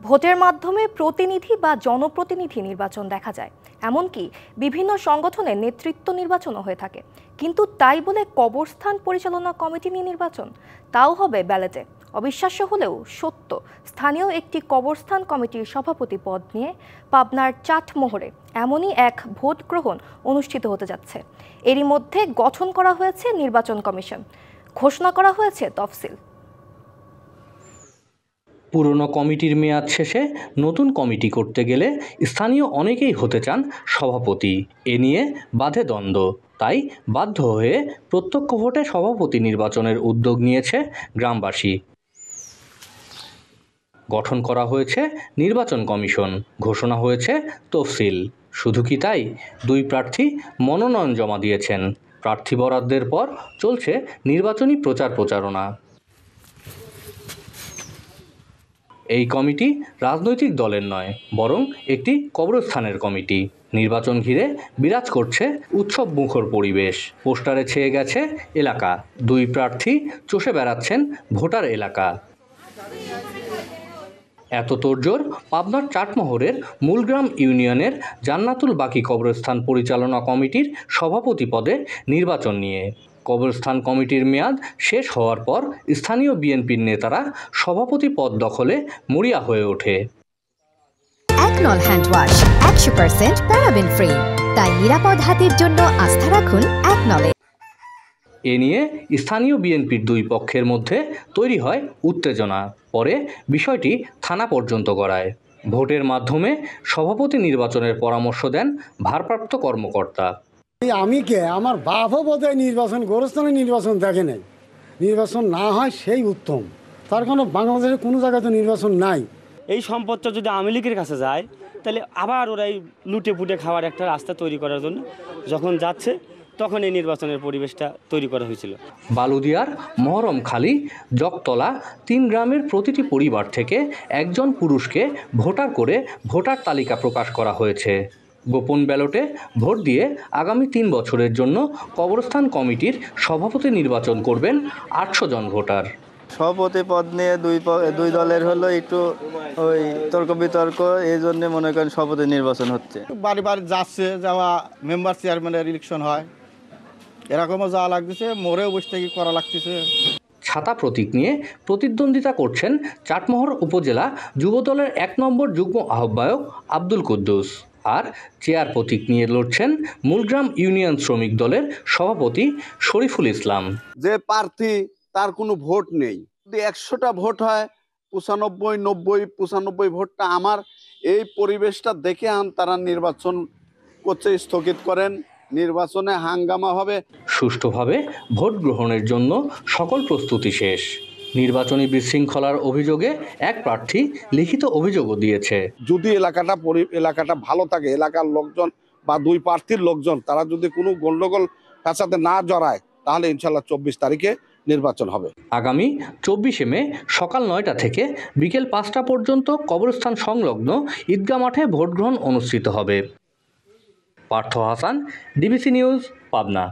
ভোটের মাধ্যমে প্রতিনিধি বা জনপ্রতিনিধি নির্বাচন দেখা যায়, এমনকি বিভিন্ন সংগঠনের নেতৃত্ব নির্বাচনও হয়ে থাকে। কিন্তু তাই বলে কবরস্থান পরিচালনা কমিটি নিয়ে নির্বাচন, তাও হবে ব্যালটে। অবিশ্বাস্য হলেও সত্য, স্থানীয় একটি কবরস্থান কমিটির সভাপতি পদ নিয়ে পাবনার চাটমোহরে এমনই এক ভোট গ্রহণ অনুষ্ঠিত হতে যাচ্ছে। এরই মধ্যে গঠন করা হয়েছে নির্বাচন কমিশন, ঘোষণা করা হয়েছে তফসিল। পুরনো কমিটির মেয়াদ শেষে নতুন কমিটি করতে গেলে স্থানীয় অনেকেই হতে চান সভাপতি। এ নিয়ে বাধে দ্বন্দ্ব, তাই বাধ্য হয়ে প্রত্যক্ষ ভোটে সভাপতি নির্বাচনের উদ্যোগ নিয়েছে গ্রামবাসী। গঠন করা হয়েছে নির্বাচন কমিশন, ঘোষণা হয়েছে তফসিল। শুধু কি তাই, দুই প্রার্থী মনোনয়ন জমা দিয়েছেন। প্রার্থী বরাদ্দের পর চলছে নির্বাচনী প্রচারণা। এই কমিটি রাজনৈতিক দলের নয়, বরং একটি কবরস্থানের কমিটি। নির্বাচন ঘিরে বিরাজ করছে উৎসব মুখর পরিবেশ। পোস্টারে ছেয়ে গেছে এলাকা, দুই প্রার্থী চষে বেড়াচ্ছেন ভোটার এলাকা। এত তোড়জোড় পাবনার চাটমোহরের মূলগ্রাম ইউনিয়নের জান্নাতুল বাকি কবরস্থান পরিচালনা কমিটির সভাপতি পদে নির্বাচন নিয়ে। কবরস্থান কমিটির মেয়াদ শেষ হওয়ার পর স্থানীয় বিএনপির নেতারা সভাপতি পদ দখলে মরিয়া হয়ে ওঠে। একনল হ্যান্ড ওয়াশ 100% প্যারাবেন ফ্রি, তাই নিরাপদ হাতের জন্য আস্থা রাখুন একনলে। এ নিয়ে স্থানীয় বিএনপির দুই পক্ষের মধ্যে তৈরি হয় উত্তেজনা। পরে বিষয়টি থানা পর্যন্ত গড়ায়। ভোটের মাধ্যমে সভাপতি নির্বাচনের পরামর্শ দেন ভারপ্রাপ্ত কর্মকর্তা। আমি কে, আমার বাপও বোধহয় নির্বাচন গোরস্থানে নির্বাচন দেখে নাই। নির্বাচন না হয় সেই উত্তম, তার কোনো বাংলাদেশে কোনো জায়গায় তো নির্বাচন নাই। এই সম্পদটা যদি আওয়ামী লীগের কাছে যায়, তাহলে আবার ওরাই লুটে পুটে খাওয়ার একটা রাস্তা তৈরি করার জন্য যখন যাচ্ছে, তখন এই নির্বাচনের পরিবেশটা তৈরি করা হয়েছিল। বালুদিয়ার মহরমখালী, জগতলা 3 গ্রামের প্রতিটি পরিবার থেকে একজন পুরুষকে ভোটার করে ভোটার তালিকা প্রকাশ করা হয়েছে। গোপন ব্যালটে ভোট দিয়ে আগামী 3 বছরের জন্য কবরস্থান কমিটির সভাপতি নির্বাচন করবেন 800 জন ভোটার। সভাপতি পদ নিয়ে দুই দলের হলো একটু ওই তর্ক বিতর্ক, এই জন্য মনে করেন সভাপতি নির্বাচন হচ্ছে। বাড়ি বাড়ি যাওয়া মেম্বার চেয়ারম্যানের ইলেকশন হয়, এরকমও যাওয়া লাগতেছে, মোড়েও বসে থেকে করা লাগতেছে। ছাতা প্রতীক নিয়ে প্রতিদ্বন্দ্বিতা করছেন চাটমোহর উপজেলা যুবদলের 1 নম্বর যুগ্ম আহ্বায়ক আব্দুল কুদ্দুস, আর চেয়ার প্রতীক নিয়ে লড়ছেন মূলগ্রাম ইউনিয়ন শ্রমিক দলের সভাপতি শরীফুল ইসলাম। যে প্রার্থী তার কোনো ভোট নেই, যদি 100টা ভোট হয় 95 ভোটটা আমার, এই পরিবেশটা দেখে তারা নির্বাচন করছে, স্থগিত করেন, নির্বাচনে হাঙ্গামা হবে। সুষ্ঠুভাবে ভোট গ্রহণের জন্য সকল প্রস্তুতি শেষ। নির্বাচনী বিশৃঙ্খলার অভিযোগে এক প্রার্থী লিখিত অভিযোগও দিয়েছে। যদি এলাকাটা ভালো থাকে, এলাকার লোকজন বা দুই প্রার্থীর লোকজন তারা যদি কোনো গন্ডগোল ফ্যাসাদে না জড়ায়, তাহলে ইনশাল্লাহ 24 তারিখে নির্বাচন হবে। আগামী 24শে মে সকাল 9টা থেকে বিকেল 5টা পর্যন্ত কবরস্থান সংলগ্ন ঈদগাহ মাঠে ভোট গ্রহণ অনুষ্ঠিত হবে। Partha Hasan, DBC news, Pabna.